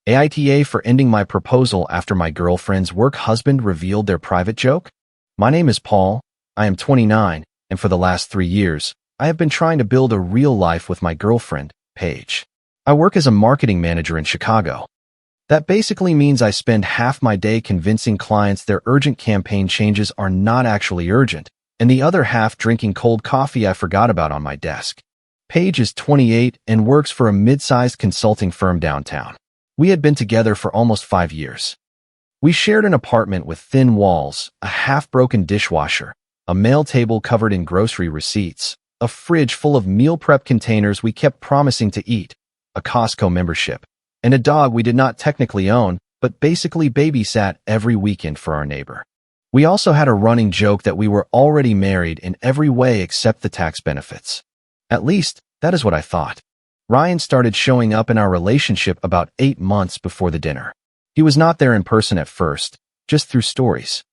AITA for ending my proposal after my girlfriend's work husband revealed their private joke? My name is Paul, I am 29, and for the last 3 years, I have been trying to build a real life with my girlfriend, Paige. I work as a marketing manager in Chicago. That basically means I spend half my day convincing clients their urgent campaign changes are not actually urgent, and the other half drinking cold coffee I forgot about on my desk. Paige is 28 and works for a mid-sized consulting firm downtown. We had been together for almost 5 years. We shared an apartment with thin walls, a half-broken dishwasher, a mail table covered in grocery receipts, a fridge full of meal prep containers we kept promising to eat, a Costco membership, and a dog we did not technically own, but basically babysat every weekend for our neighbor. We also had a running joke that we were already married in every way except the tax benefits. At least, that is what I thought. Ryan started showing up in our relationship about 8 months before the dinner. He was not there in person at first, just through stories.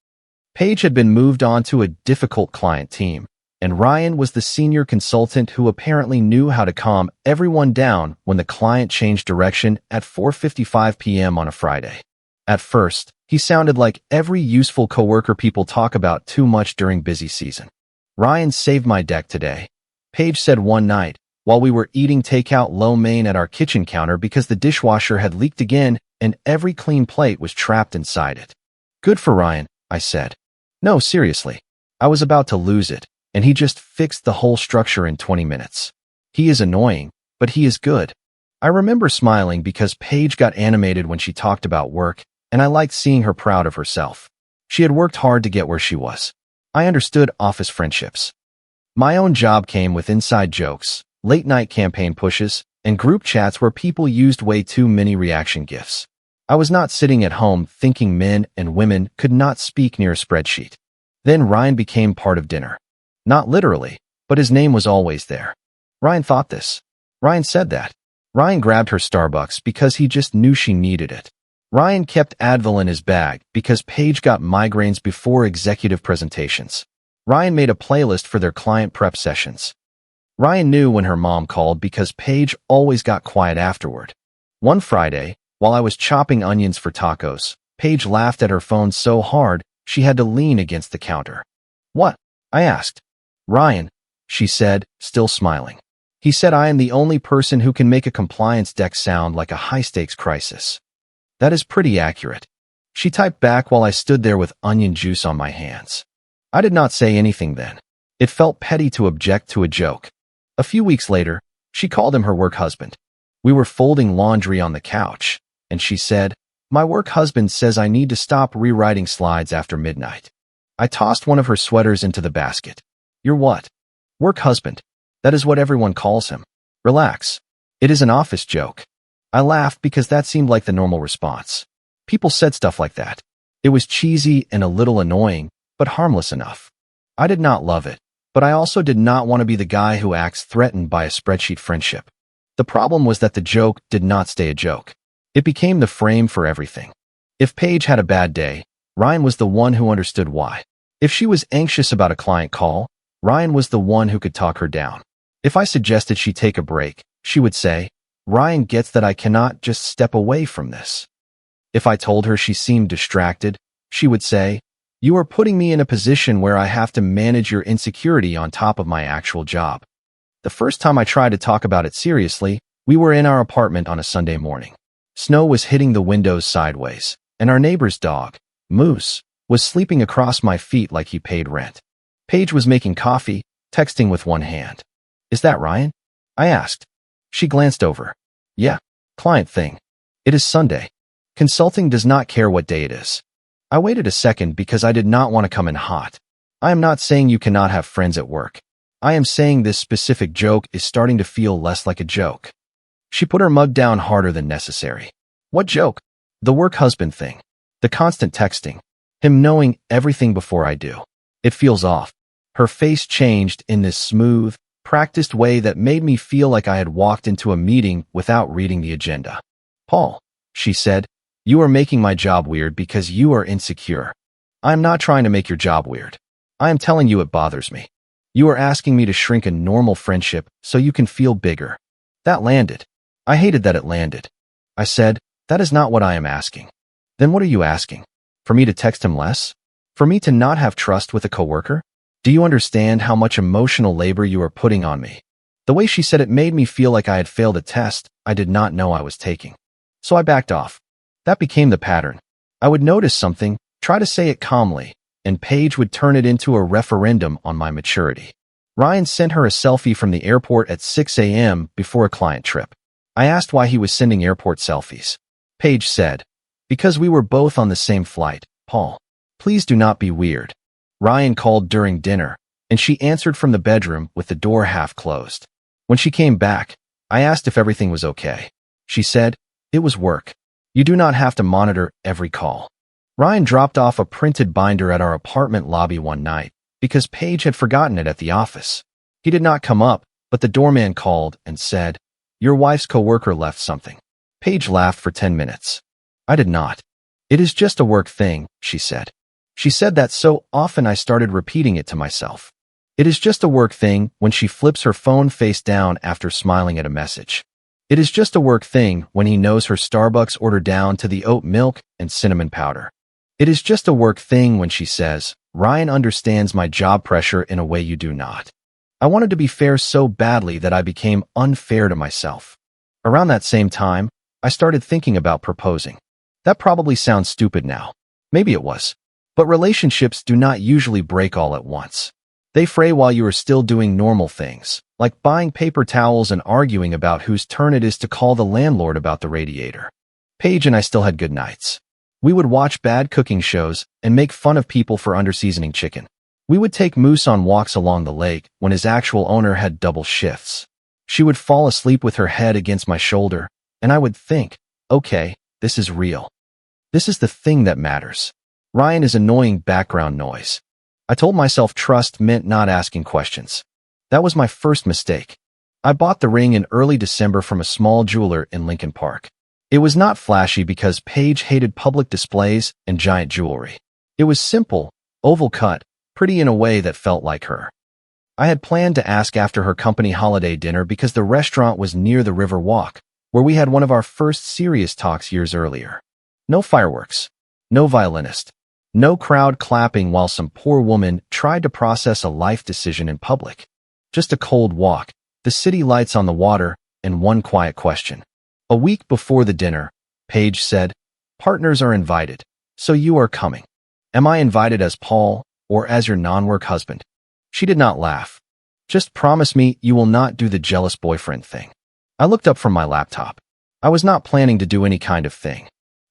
Paige had been moved on to a difficult client team, and Ryan was the senior consultant who apparently knew how to calm everyone down when the client changed direction at 4:55 p.m. on a Friday. At first, he sounded like every useful coworker people talk about too much during busy season. Ryan saved my deck today, Paige said one night, while we were eating takeout lo mein at our kitchen counter because the dishwasher had leaked again and every clean plate was trapped inside it. Good for Ryan, I said. No, seriously. I was about to lose it, and he just fixed the whole structure in 20 minutes. He is annoying, but he is good. I remember smiling because Paige got animated when she talked about work, and I liked seeing her proud of herself. She had worked hard to get where she was. I understood office friendships. My own job came with inside jokes, late-night campaign pushes, and group chats where people used way too many reaction gifs. I was not sitting at home thinking men and women could not speak near a spreadsheet. Then Ryan became part of dinner. Not literally, but his name was always there. Ryan thought this. Ryan said that. Ryan grabbed her Starbucks because he just knew she needed it. Ryan kept Advil in his bag because Paige got migraines before executive presentations. Ryan made a playlist for their client prep sessions. Ryan knew when her mom called because Paige always got quiet afterward. One Friday, while I was chopping onions for tacos, Paige laughed at her phone so hard she had to lean against the counter. What? I asked. Ryan, she said, still smiling. He said I am the only person who can make a compliance deck sound like a high-stakes crisis. That is pretty accurate. She typed back while I stood there with onion juice on my hands. I did not say anything then. It felt petty to object to a joke. A few weeks later, she called him her work husband. We were folding laundry on the couch, and she said, "My work husband says I need to stop rewriting slides after midnight." I tossed one of her sweaters into the basket. Your what? Work husband. That is what everyone calls him. Relax. It is an office joke. I laughed because that seemed like the normal response. People said stuff like that. It was cheesy and a little annoying, but harmless enough. I did not love it, but I also did not want to be the guy who acts threatened by a spreadsheet friendship. The problem was that the joke did not stay a joke. It became the frame for everything. If Paige had a bad day, Ryan was the one who understood why. If she was anxious about a client call, Ryan was the one who could talk her down. If I suggested she take a break, she would say, "Ryan gets that I cannot just step away from this." If I told her she seemed distracted, she would say, "You are putting me in a position where I have to manage your insecurity on top of my actual job." The first time I tried to talk about it seriously, we were in our apartment on a Sunday morning. Snow was hitting the windows sideways, and our neighbor's dog, Moose, was sleeping across my feet like he paid rent. Paige was making coffee, texting with one hand. "Is that Ryan?" I asked. She glanced over. "Yeah, client thing. It is Sunday. Consulting does not care what day it is." I waited a second because I did not want to come in hot. I am not saying you cannot have friends at work. I am saying this specific joke is starting to feel less like a joke. She put her mug down harder than necessary. What joke? The work husband thing. The constant texting. Him knowing everything before I do. It feels off. Her face changed in this smooth, practiced way that made me feel like I had walked into a meeting without reading the agenda. "Paul," she said, "you are making my job weird because you are insecure. I am not trying to make your job weird. I am telling you it bothers me. You are asking me to shrink a normal friendship so you can feel bigger." That landed. I hated that it landed. I said, That is not what I am asking. Then what are you asking? For me to text him less? For me to not have trust with a coworker? Do you understand how much emotional labor you are putting on me? The way she said it made me feel like I had failed a test I did not know I was taking. So I backed off. That became the pattern. I would notice something, try to say it calmly, and Paige would turn it into a referendum on my maturity. Ryan sent her a selfie from the airport at 6 a.m. before a client trip. I asked why he was sending airport selfies. Paige said, "Because we were both on the same flight, Paul. Please do not be weird." Ryan called during dinner, and she answered from the bedroom with the door half closed. When she came back, I asked if everything was okay. She said, "It was work. You do not have to monitor every call." Ryan dropped off a printed binder at our apartment lobby one night because Paige had forgotten it at the office. He did not come up, but the doorman called and said, "Your wife's coworker left something." Paige laughed for 10 minutes. I did not. "It is just a work thing," she said. She said that so often I started repeating it to myself. It is just a work thing when she flips her phone face down after smiling at a message. It is just a work thing when he knows her Starbucks order down to the oat milk and cinnamon powder. It is just a work thing when she says, "Ryan understands my job pressure in a way you do not." I wanted to be fair so badly that I became unfair to myself. Around that same time, I started thinking about proposing. That probably sounds stupid now. Maybe it was. But relationships do not usually break all at once. They fray while you are still doing normal things, like buying paper towels and arguing about whose turn it is to call the landlord about the radiator. Paige and I still had good nights. We would watch bad cooking shows and make fun of people for under-seasoning chicken. We would take Moose on walks along the lake when his actual owner had double shifts. She would fall asleep with her head against my shoulder, and I would think, okay, this is real. This is the thing that matters. Ryan is annoying background noise. I told myself trust meant not asking questions. That was my first mistake. I bought the ring in early December from a small jeweler in Lincoln Park. It was not flashy because Paige hated public displays and giant jewelry. It was simple, oval cut, pretty in a way that felt like her. I had planned to ask after her company holiday dinner because the restaurant was near the River Walk, where we had one of our first serious talks years earlier. No fireworks. No violinist. No crowd clapping while some poor woman tried to process a life decision in public. Just a cold walk, the city lights on the water, and one quiet question. A week before the dinner, Paige said, "Partners are invited, so you are coming. Am I invited as Paul or as your non-work husband?" She did not laugh. "Just promise me you will not do the jealous boyfriend thing." I looked up from my laptop. I was not planning to do any kind of thing.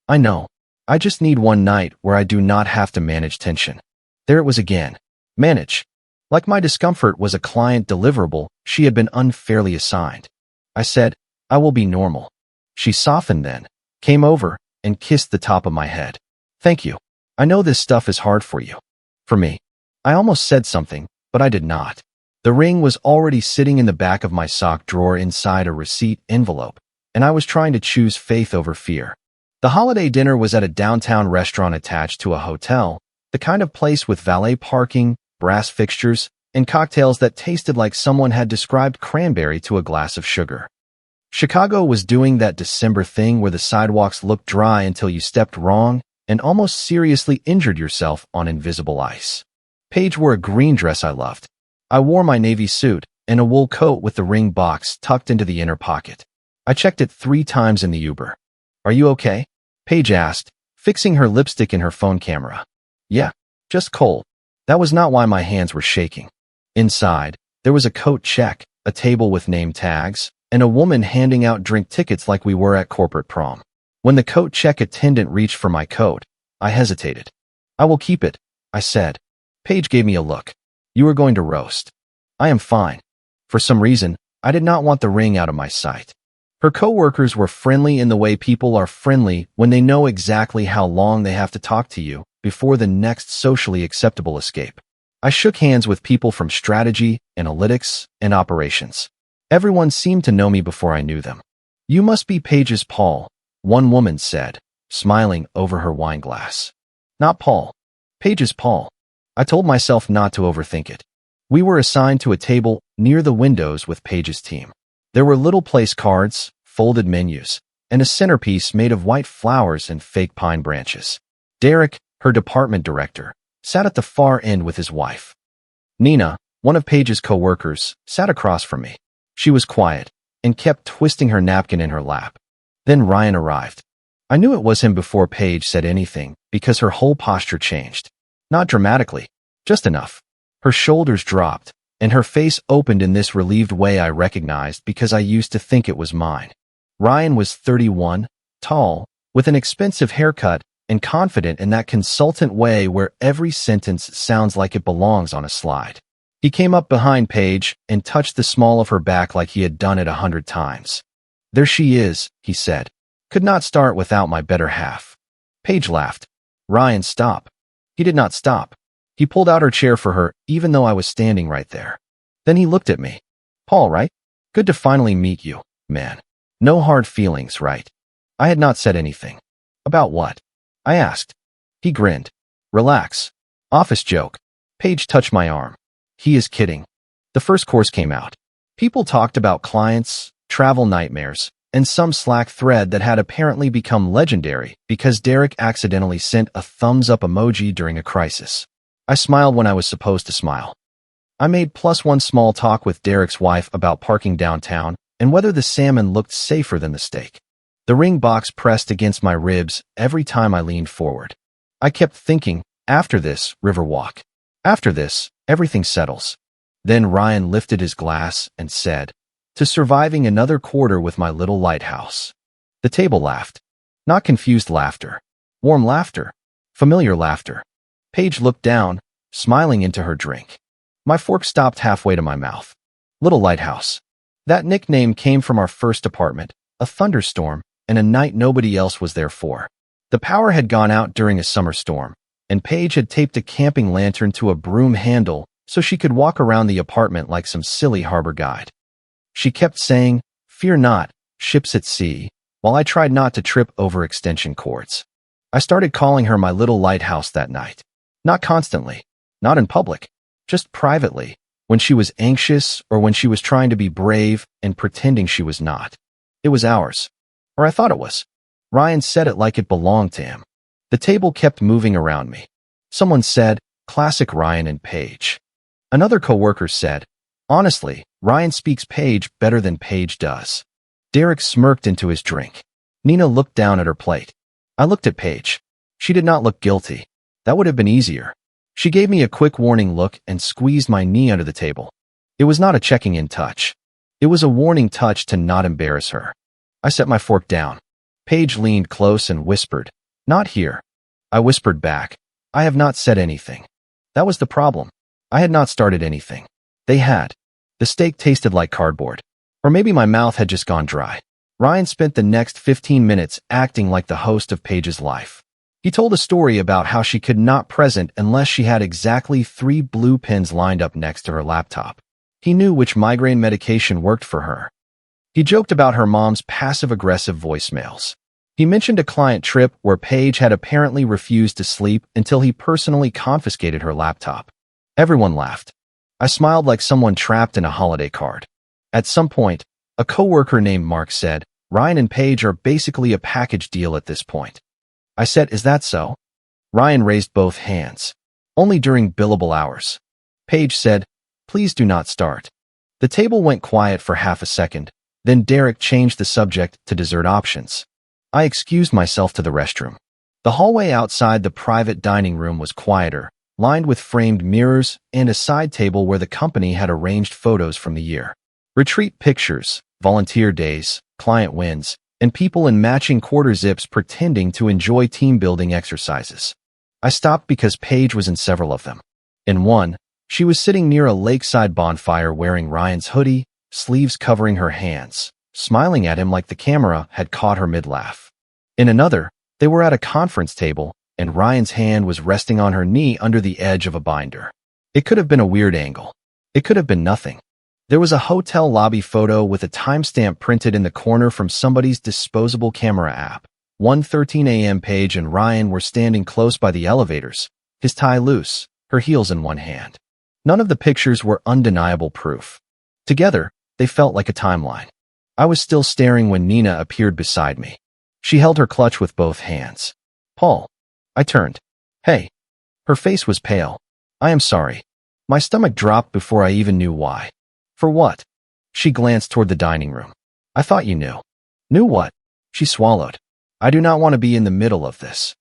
I know. I just need one night where I do not have to manage tension. There it was again. Manage. Like my discomfort was a client deliverable she had been unfairly assigned. I said, "I will be normal." She softened then, came over, and kissed the top of my head. "Thank you. I know this stuff is hard for you." For me. I almost said something, but I did not. The ring was already sitting in the back of my sock drawer inside a receipt envelope, and I was trying to choose faith over fear. The holiday dinner was at a downtown restaurant attached to a hotel, the kind of place with valet parking, brass fixtures, and cocktails that tasted like someone had described cranberry to a glass of sugar. Chicago was doing that December thing where the sidewalks looked dry until you stepped wrong and almost seriously injured yourself on invisible ice. Paige wore a green dress I loved. I wore my navy suit and a wool coat with the ring box tucked into the inner pocket. I checked it 3 times in the Uber. "Are you okay?" Paige asked, fixing her lipstick in her phone camera. "Yeah, just cold." That was not why my hands were shaking. Inside, there was a coat check, a table with name tags, and a woman handing out drink tickets like we were at corporate prom. When the coat check attendant reached for my coat, I hesitated. "I will keep it," I said. Paige gave me a look. "You are going to roast." "I am fine." For some reason, I did not want the ring out of my sight. Her coworkers were friendly in the way people are friendly when they know exactly how long they have to talk to you before the next socially acceptable escape. I shook hands with people from strategy, analytics, and operations. Everyone seemed to know me before I knew them. "You must be Paige's Paul," one woman said, smiling over her wine glass. "Not Paul. Paige's Paul." I told myself not to overthink it. We were assigned to a table near the windows with Paige's team. There were little place cards, folded menus, and a centerpiece made of white flowers and fake pine branches. Derek, her department director, sat at the far end with his wife. Nina, one of Paige's co-workers, sat across from me. She was quiet and kept twisting her napkin in her lap. Then Ryan arrived. I knew it was him before Paige said anything because her whole posture changed. Not dramatically, just enough. Her shoulders dropped, and her face opened in this relieved way I recognized because I used to think it was mine. Ryan was 31, tall, with an expensive haircut, and confident in that consultant way where every sentence sounds like it belongs on a slide. He came up behind Paige and touched the small of her back like he had done it 100 times. "There she is," he said. "Could not start without my better half." Paige laughed. "Ryan, stop." He did not stop. He pulled out her chair for her, even though I was standing right there. Then he looked at me. "Paul, right? Good to finally meet you, man. No hard feelings, right?" I had not said anything. "About what?" I asked. He grinned. "Relax. Office joke." Paige touched my arm. "He is kidding." The first course came out. People talked about clients, travel nightmares, and some Slack thread that had apparently become legendary because Derek accidentally sent a thumbs-up emoji during a crisis. I smiled when I was supposed to smile. I made +1 small talk with Derek's wife about parking downtown and whether the salmon looked safer than the steak. The ring box pressed against my ribs every time I leaned forward. I kept thinking, after this, Riverwalk. After this, everything settles. Then Ryan lifted his glass and said, "To surviving another quarter with my little lighthouse." The table laughed. Not confused laughter. Warm laughter. Familiar laughter. Paige looked down, smiling into her drink. My fork stopped halfway to my mouth. Little Lighthouse. That nickname came from our first apartment, a thunderstorm, and a night nobody else was there for. The power had gone out during a summer storm, and Paige had taped a camping lantern to a broom handle so she could walk around the apartment like some silly harbor guide. She kept saying, "Fear not, ships at sea," while I tried not to trip over extension cords. I started calling her my little lighthouse that night. Not constantly, not in public, just privately, when she was anxious or when she was trying to be brave and pretending she was not. It was ours. Or I thought it was. Ryan said it like it belonged to him. The table kept moving around me. Someone said, "Classic Ryan and Paige." Another coworker said, "Honestly, Ryan speaks Paige better than Paige does." Derek smirked into his drink. Nina looked down at her plate. I looked at Paige. She did not look guilty. That would have been easier. She gave me a quick warning look and squeezed my knee under the table. It was not a checking-in touch. It was a warning touch to not embarrass her. I set my fork down. Paige leaned close and whispered, "Not here." I whispered back, "I have not said anything." That was the problem. I had not started anything. They had. The steak tasted like cardboard. Or maybe my mouth had just gone dry. Ryan spent the next 15 minutes acting like the host of Paige's life. He told a story about how she could not present unless she had exactly 3 blue pens lined up next to her laptop. He knew which migraine medication worked for her. He joked about her mom's passive-aggressive voicemails. He mentioned a client trip where Paige had apparently refused to sleep until he personally confiscated her laptop. Everyone laughed. I smiled like someone trapped in a holiday card. At some point, a coworker named Mark said, "Ryan and Paige are basically a package deal at this point." I said, "Is that so?" Ryan raised both hands. "Only during billable hours." Paige said, "Please do not start." The table went quiet for half a second. Then Derek changed the subject to dessert options. I excused myself to the restroom. The hallway outside the private dining room was quieter, lined with framed mirrors and a side table where the company had arranged photos from the year. Retreat pictures, volunteer days, client wins, and people in matching quarter zips pretending to enjoy team-building exercises. I stopped because Paige was in several of them. In one, she was sitting near a lakeside bonfire wearing Ryan's hoodie, sleeves covering her hands, smiling at him like the camera had caught her mid-laugh. In another, they were at a conference table, and Ryan's hand was resting on her knee under the edge of a binder. It could have been a weird angle. It could have been nothing. There was a hotel lobby photo with a timestamp printed in the corner from somebody's disposable camera app. 1:13 a.m. Paige and Ryan were standing close by the elevators, his tie loose, her heels in one hand. None of the pictures were undeniable proof. Together, they felt like a timeline. I was still staring when Nina appeared beside me. She held her clutch with both hands. Paul. I turned. Hey. Her face was pale. I am sorry. My stomach dropped before I even knew why. For what? She glanced toward the dining room. I thought you knew. Knew what? She swallowed. I do not want to be in the middle of this.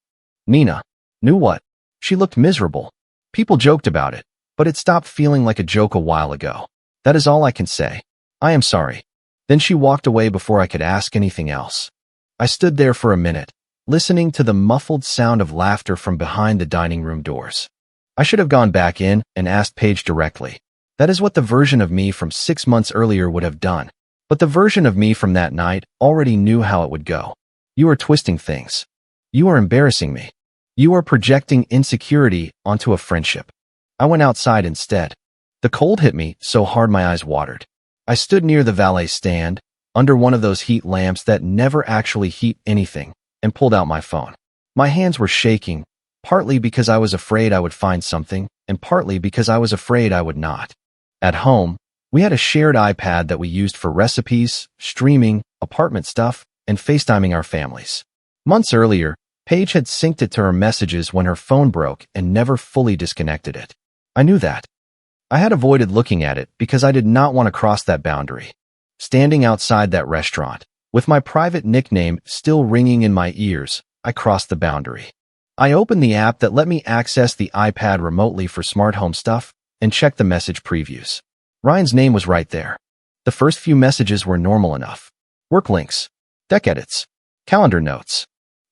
Nina. Knew what? She looked miserable. People joked about it, but it stopped feeling like a joke a while ago. That is all I can say. I am sorry. Then she walked away before I could ask anything else. I stood there for a minute, listening to the muffled sound of laughter from behind the dining room doors. I should have gone back in and asked Paige directly. That is what the version of me from 6 months earlier would have done. But the version of me from that night already knew how it would go. You are twisting things. You are embarrassing me. You are projecting insecurity onto a friendship. I went outside instead. The cold hit me so hard my eyes watered. I stood near the valet stand, under one of those heat lamps that never actually heat anything, and pulled out my phone. My hands were shaking, partly because I was afraid I would find something, and partly because I was afraid I would not. At home, we had a shared iPad that we used for recipes, streaming, apartment stuff, and FaceTiming our families. Months earlier, Paige had synced it to her messages when her phone broke and never fully disconnected it. I knew that. I had avoided looking at it because I did not want to cross that boundary. Standing outside that restaurant, with my private nickname still ringing in my ears, I crossed the boundary. I opened the app that let me access the iPad remotely for smart home stuff and checked the message previews. Ryan's name was right there. The first few messages were normal enough. Work links, deck edits, calendar notes.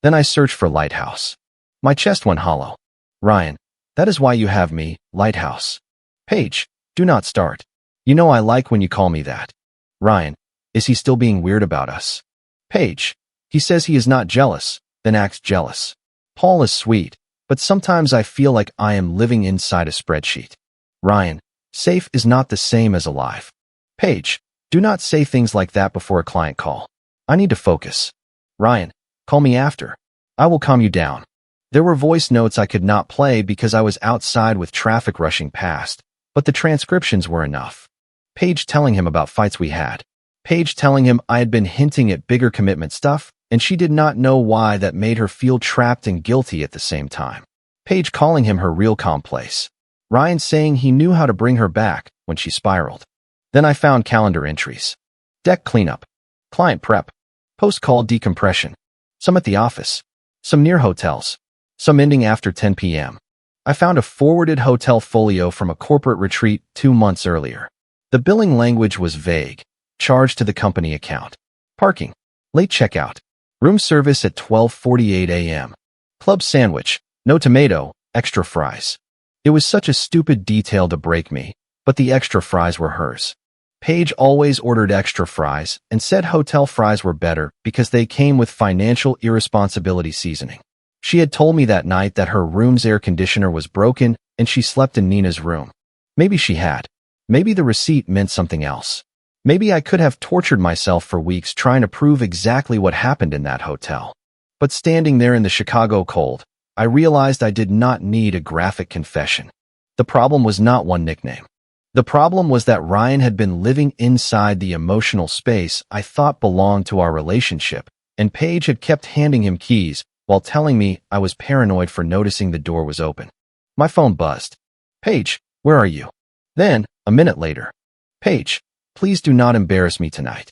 Then I searched for Lighthouse. My chest went hollow. Ryan, that is why you have me, Lighthouse. Paige, do not start. You know I like when you call me that. Ryan, is he still being weird about us? Paige, he says he is not jealous, then acts jealous. Paul is sweet, but sometimes I feel like I am living inside a spreadsheet. Ryan, safe is not the same as alive. Paige, do not say things like that before a client call. I need to focus. Ryan, call me after. I will calm you down. There were voice notes I could not play because I was outside with traffic rushing past, but the transcriptions were enough. Paige telling him about fights we had. Paige telling him I had been hinting at bigger commitment stuff, and she did not know why that made her feel trapped and guilty at the same time. Paige calling him her real calm place. Ryan saying he knew how to bring her back when she spiraled. Then I found calendar entries. Deck cleanup. Client prep. Post-call decompression. Some at the office. Some near hotels. Some ending after 10 p.m. I found a forwarded hotel folio from a corporate retreat 2 months earlier. The billing language was vague. Charge to the company account. Parking. Late checkout. Room service at 12:48 a.m. Club sandwich. No tomato. Extra fries. It was such a stupid detail to break me, but the extra fries were hers. Paige always ordered extra fries and said hotel fries were better because they came with financial irresponsibility seasoning. She had told me that night that her room's air conditioner was broken and she slept in Nina's room. Maybe she had. Maybe the receipt meant something else. Maybe I could have tortured myself for weeks trying to prove exactly what happened in that hotel. But standing there in the Chicago cold, I realized I did not need a graphic confession. The problem was not one nickname. The problem was that Ryan had been living inside the emotional space I thought belonged to our relationship, and Paige had kept handing him keys while telling me I was paranoid for noticing the door was open. My phone buzzed. Paige, where are you? Then, a minute later. Paige, please do not embarrass me tonight.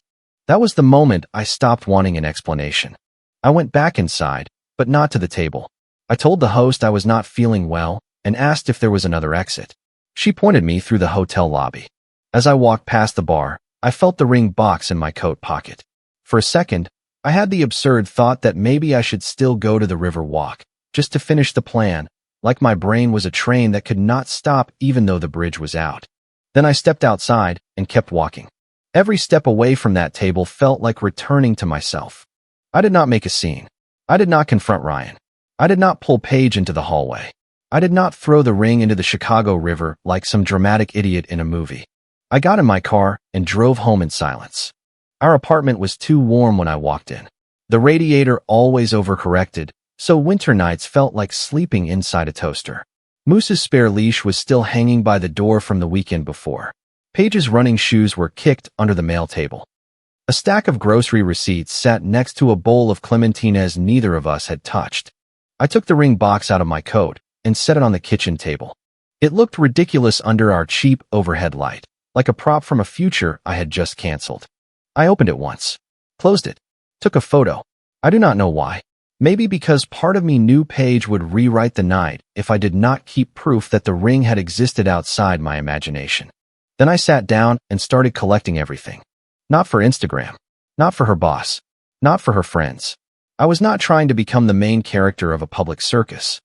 That was the moment I stopped wanting an explanation. I went back inside, but not to the table. I told the host I was not feeling well and asked if there was another exit. She pointed me through the hotel lobby. As I walked past the bar, I felt the ring box in my coat pocket. For a second, I had the absurd thought that maybe I should still go to the river walk, just to finish the plan, like my brain was a train that could not stop even though the bridge was out. Then I stepped outside and kept walking. Every step away from that table felt like returning to myself. I did not make a scene. I did not confront Ryan. I did not pull Paige into the hallway. I did not throw the ring into the Chicago River like some dramatic idiot in a movie. I got in my car and drove home in silence. Our apartment was too warm when I walked in. The radiator always overcorrected, so winter nights felt like sleeping inside a toaster. Moose's spare leash was still hanging by the door from the weekend before. Paige's running shoes were kicked under the mail table. A stack of grocery receipts sat next to a bowl of clementines neither of us had touched. I took the ring box out of my coat and set it on the kitchen table. It looked ridiculous under our cheap overhead light, like a prop from a future I had just canceled. I opened it once, closed it, took a photo. I do not know why. Maybe because part of me knew Paige would rewrite the night if I did not keep proof that the ring had existed outside my imagination. Then I sat down and started collecting everything. Not for Instagram, not for her boss, not for her friends. I was not trying to become the main character of a public circus.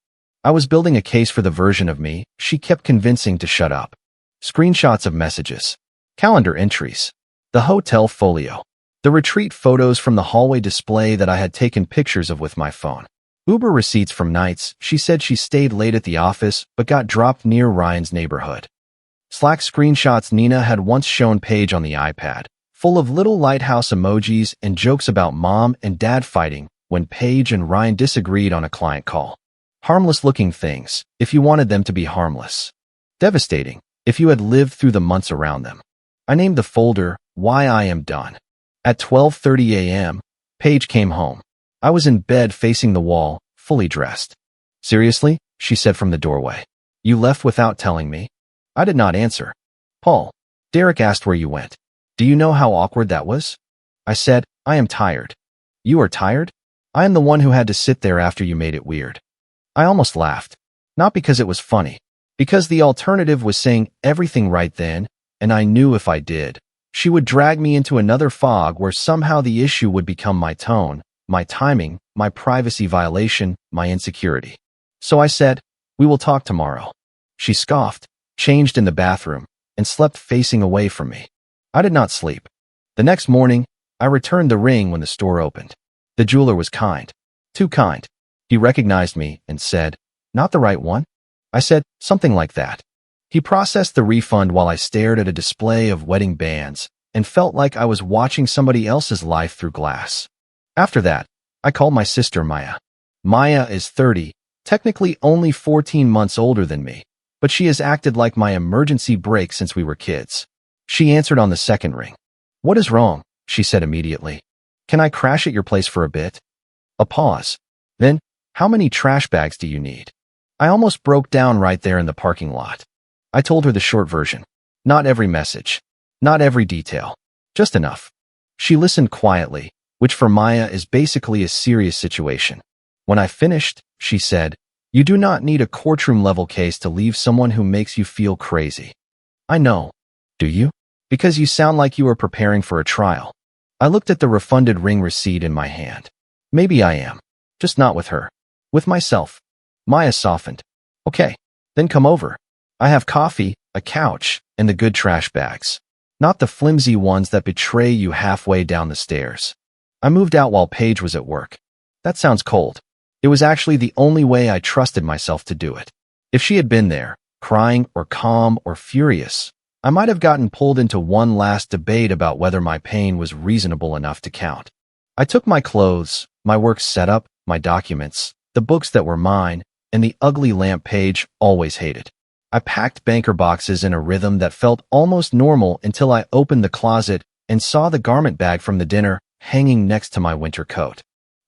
I was building a case for the version of me she kept convincing to shut up. Screenshots of messages, calendar entries, the hotel folio, the retreat photos from the hallway display that I had taken pictures of with my phone. Uber receipts from nights she said she stayed late at the office but got dropped near Ryan's neighborhood. Slack screenshots Nina had once shown Paige on the iPad, full of little lighthouse emojis and jokes about mom and dad fighting when Paige and Ryan disagreed on a client call. Harmless-looking things, if you wanted them to be harmless. Devastating, if you had lived through the months around them. I named the folder, Why I Am Done. At 12:30 a.m., Paige came home. I was in bed facing the wall, fully dressed. Seriously? She said from the doorway. You left without telling me? I did not answer. Paul, Derek asked where you went. Do you know how awkward that was? I said, I am tired. You are tired? I am the one who had to sit there after you made it weird. I almost laughed. Not because it was funny. Because the alternative was saying everything right then, and I knew if I did, she would drag me into another fog where somehow the issue would become my tone, my timing, my privacy violation, my insecurity. So I said, we will talk tomorrow. She scoffed, changed in the bathroom, and slept facing away from me. I did not sleep. The next morning, I returned the ring when the store opened. The jeweler was kind. Too kind. He recognized me and said, not the right one? I said, something like that. He processed the refund while I stared at a display of wedding bands and felt like I was watching somebody else's life through glass. After that, I called my sister Maya. Maya is 30, technically only 14 months older than me, but she has acted like my emergency brake since we were kids. She answered on the second ring. What is wrong? She said immediately. Can I crash at your place for a bit? A pause. Then, how many trash bags do you need? I almost broke down right there in the parking lot. I told her the short version. Not every message. Not every detail. Just enough. She listened quietly, which for Maya is basically a serious situation. When I finished, she said, you do not need a courtroom-level case to leave someone who makes you feel crazy. I know. Do you? Because you sound like you are preparing for a trial. I looked at the refunded ring receipt in my hand. Maybe I am. Just not with her. With myself. Maya softened. Okay, then come over. I have coffee, a couch, and the good trash bags. Not the flimsy ones that betray you halfway down the stairs. I moved out while Paige was at work. That sounds cold. It was actually the only way I trusted myself to do it. If she had been there, crying or calm or furious, I might have gotten pulled into one last debate about whether my pain was reasonable enough to count. I took my clothes, my work setup, my documents, the books that were mine, and the ugly lamp Paige always hated. I packed banker boxes in a rhythm that felt almost normal until I opened the closet and saw the garment bag from the dinner hanging next to my winter coat.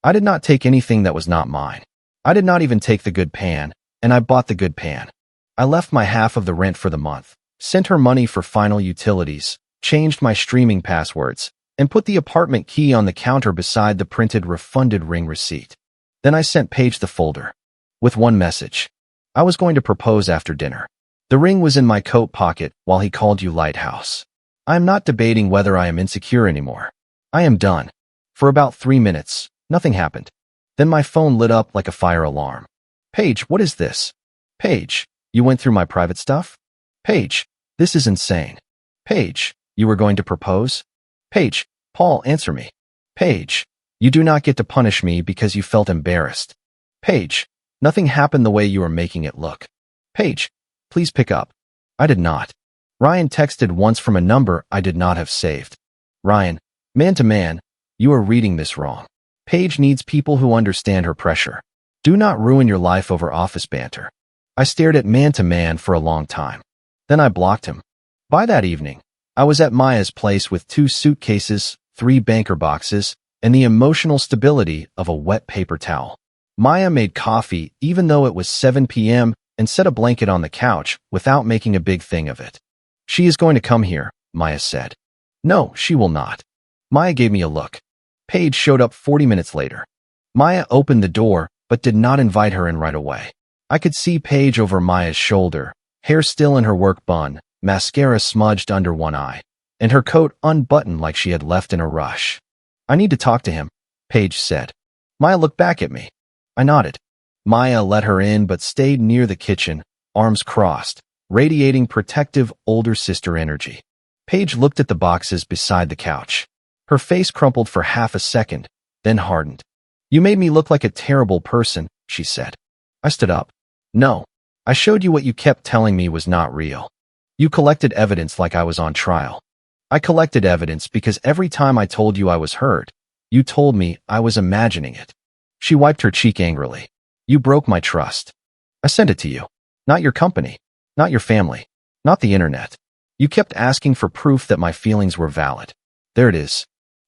I did not take anything that was not mine. I did not even take the good pan, and I bought the good pan. I left my half of the rent for the month, sent her money for final utilities, changed my streaming passwords, and put the apartment key on the counter beside the printed refunded ring receipt. Then I sent Paige the folder. With one message. I was going to propose after dinner. The ring was in my coat pocket while he called you Lighthouse. I am not debating whether I am insecure anymore. I am done. For about 3 minutes, nothing happened. Then my phone lit up like a fire alarm. Paige, what is this? Paige, you went through my private stuff? Paige, this is insane. Paige, you were going to propose? Paige, Paul, answer me. Paige, you do not get to punish me because you felt embarrassed. Paige, nothing happened the way you are making it look. Paige, please pick up. I did not. Ryan texted once from a number I did not have saved. Ryan, man to man, you are reading this wrong. Paige needs people who understand her pressure. Do not ruin your life over office banter. I stared at man to man for a long time. Then I blocked him. By that evening, I was at Maya's place with 2 suitcases, 3 banker boxes, and the emotional stability of a wet paper towel. Maya made coffee even though it was 7 p.m. and set a blanket on the couch without making a big thing of it. "She is going to come here," Maya said. "No, she will not." Maya gave me a look. Paige showed up 40 minutes later. Maya opened the door, but did not invite her in right away. I could see Paige over Maya's shoulder, hair still in her work bun, mascara smudged under one eye, and her coat unbuttoned like she had left in a rush. "I need to talk to him," Paige said. Maya looked back at me. I nodded. Maya let her in but stayed near the kitchen, arms crossed, radiating protective older sister energy. Paige looked at the boxes beside the couch. Her face crumpled for half a second, then hardened. "You made me look like a terrible person," she said. I stood up. "No. I showed you what you kept telling me was not real. You collected evidence like I was on trial. I collected evidence because every time I told you I was hurt, you told me I was imagining it." She wiped her cheek angrily. "You broke my trust. I sent it to you. Not your company. Not your family. Not the internet. You kept asking for proof that my feelings were valid. There it is.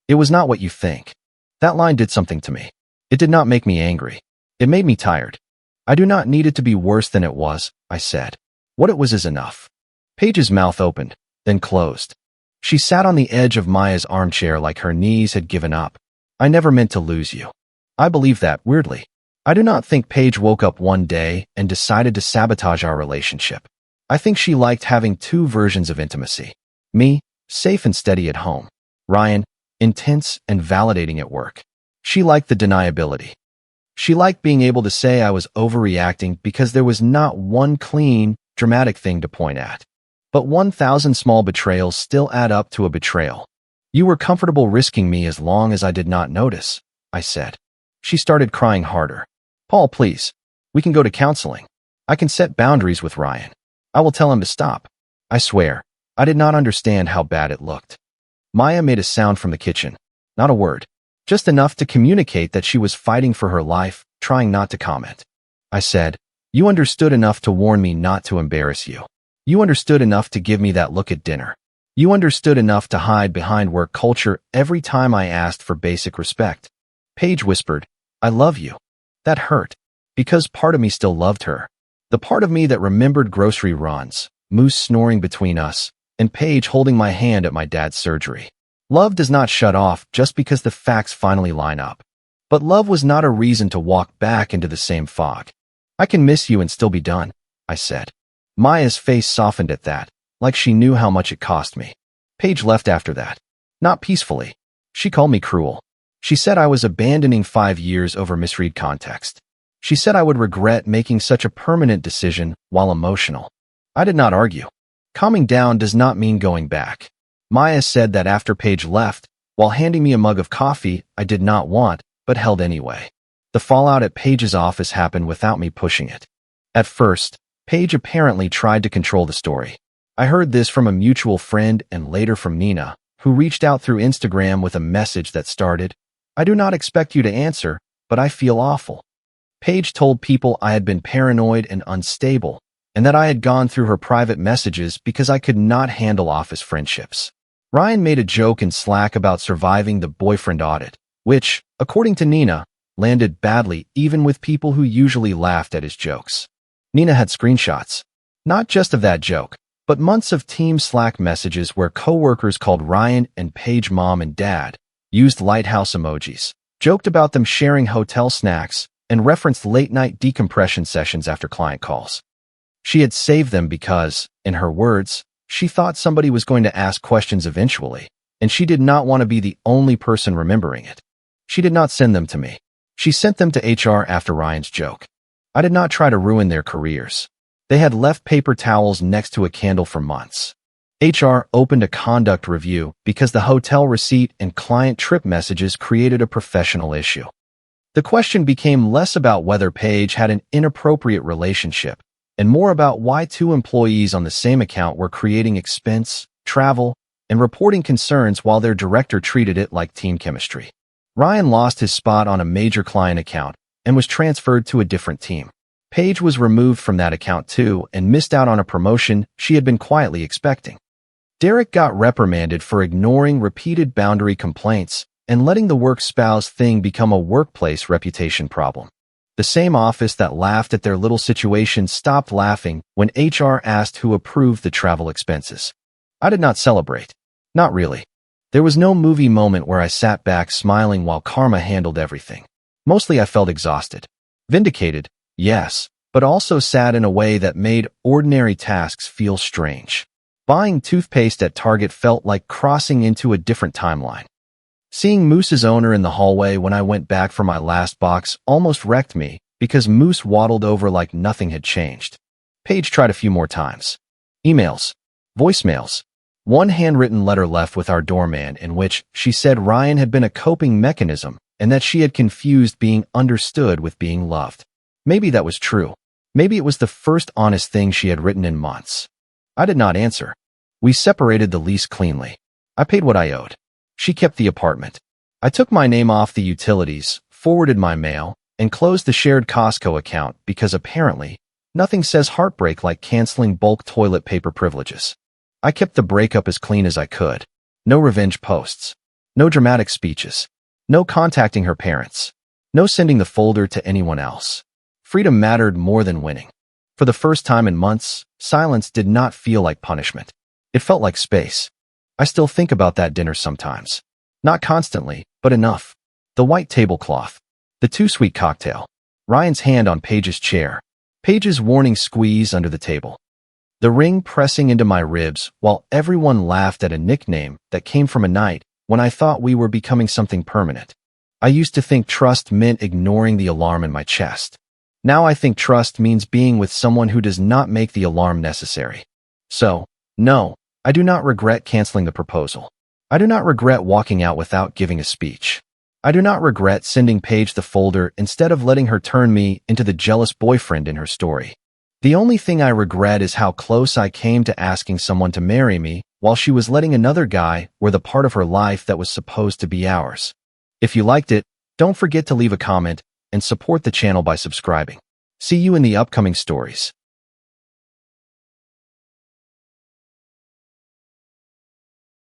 It was not what you think." That line did something to me. It did not make me angry. It made me tired. "I do not need it to be worse than it was," I said. "What it was is enough." Paige's mouth opened, then closed. She sat on the edge of Maya's armchair like her knees had given up. "I never meant to lose you." I believe that, weirdly. I do not think Paige woke up one day and decided to sabotage our relationship. I think she liked having 2 versions of intimacy. Me, safe and steady at home. Ryan, intense and validating at work. She liked the deniability. She liked being able to say I was overreacting because there was not one clean, dramatic thing to point at. But 1,000 small betrayals still add up to a betrayal. "You were comfortable risking me as long as I did not notice," I said. She started crying harder. "Paul, please. We can go to counseling. I can set boundaries with Ryan. I will tell him to stop." I swear, I did not understand how bad it looked. Maya made a sound from the kitchen. Not a word. Just enough to communicate that she was fighting for her life, trying not to comment. I said, "You understood enough to warn me not to embarrass you. You understood enough to give me that look at dinner. You understood enough to hide behind work culture every time I asked for basic respect." Paige whispered, "I love you." That hurt, because part of me still loved her. The part of me that remembered grocery runs, Moose snoring between us, and Paige holding my hand at my dad's surgery. Love does not shut off just because the facts finally line up. But love was not a reason to walk back into the same fog. "I can miss you and still be done," I said. Maya's face softened at that, like she knew how much it cost me. Paige left after that. Not peacefully. She called me cruel. She said I was abandoning 5 years over misread context. She said I would regret making such a permanent decision while emotional. I did not argue. Calming down does not mean going back. Maya said that after Paige left, while handing me a mug of coffee I did not want, but held anyway. The fallout at Paige's office happened without me pushing it. At first, Paige apparently tried to control the story. I heard this from a mutual friend and later from Nina, who reached out through Instagram with a message that started, "I do not expect you to answer, but I feel awful." Paige told people I had been paranoid and unstable, and that I had gone through her private messages because I could not handle office friendships. Ryan made a joke in Slack about surviving the boyfriend audit, which, according to Nina, landed badly even with people who usually laughed at his jokes. Nina had screenshots, not just of that joke, but months of team Slack messages where coworkers called Ryan and Paige mom and dad, used lighthouse emojis, joked about them sharing hotel snacks, and referenced late-night decompression sessions after client calls. She had saved them because, in her words, she thought somebody was going to ask questions eventually, and she did not want to be the only person remembering it. She did not send them to me. She sent them to HR after Ryan's joke. I did not try to ruin their careers. They had left paper towels next to a candle for months. HR opened a conduct review because the hotel receipt and client trip messages created a professional issue. The question became less about whether Paige had an inappropriate relationship and more about why 2 employees on the same account were creating expense, travel, and reporting concerns while their director treated it like team chemistry. Ryan lost his spot on a major client account and was transferred to a different team. Paige was removed from that account too and missed out on a promotion she had been quietly expecting. Derek got reprimanded for ignoring repeated boundary complaints and letting the work spouse thing become a workplace reputation problem. The same office that laughed at their little situation stopped laughing when HR asked who approved the travel expenses. I did not celebrate. Not really. There was no movie moment where I sat back smiling while karma handled everything. Mostly I felt exhausted. Vindicated, yes, but also sad in a way that made ordinary tasks feel strange. Buying toothpaste at Target felt like crossing into a different timeline. Seeing Moose's owner in the hallway when I went back for my last box almost wrecked me because Moose waddled over like nothing had changed. Paige tried a few more times. Emails. Voicemails. One handwritten letter left with our doorman in which she said Ryan had been a coping mechanism and that she had confused being understood with being loved. Maybe that was true. Maybe it was the first honest thing she had written in months. I did not answer. We separated the lease cleanly. I paid what I owed. She kept the apartment. I took my name off the utilities, forwarded my mail, and closed the shared Costco account because apparently, nothing says heartbreak like canceling bulk toilet paper privileges. I kept the breakup as clean as I could. No revenge posts. No dramatic speeches. No contacting her parents. No sending the folder to anyone else. Freedom mattered more than winning. For the first time in months, silence did not feel like punishment. It felt like space. I still think about that dinner sometimes. Not constantly, but enough. The white tablecloth. The too sweet cocktail. Ryan's hand on Paige's chair. Paige's warning squeeze under the table. The ring pressing into my ribs while everyone laughed at a nickname that came from a night when I thought we were becoming something permanent. I used to think trust meant ignoring the alarm in my chest. Now I think trust means being with someone who does not make the alarm necessary. So, no, I do not regret canceling the proposal. I do not regret walking out without giving a speech. I do not regret sending Paige the folder instead of letting her turn me into the jealous boyfriend in her story. The only thing I regret is how close I came to asking someone to marry me while she was letting another guy wear the part of her life that was supposed to be ours. If you liked it, don't forget to leave a comment and support the channel by subscribing. See you in the upcoming stories.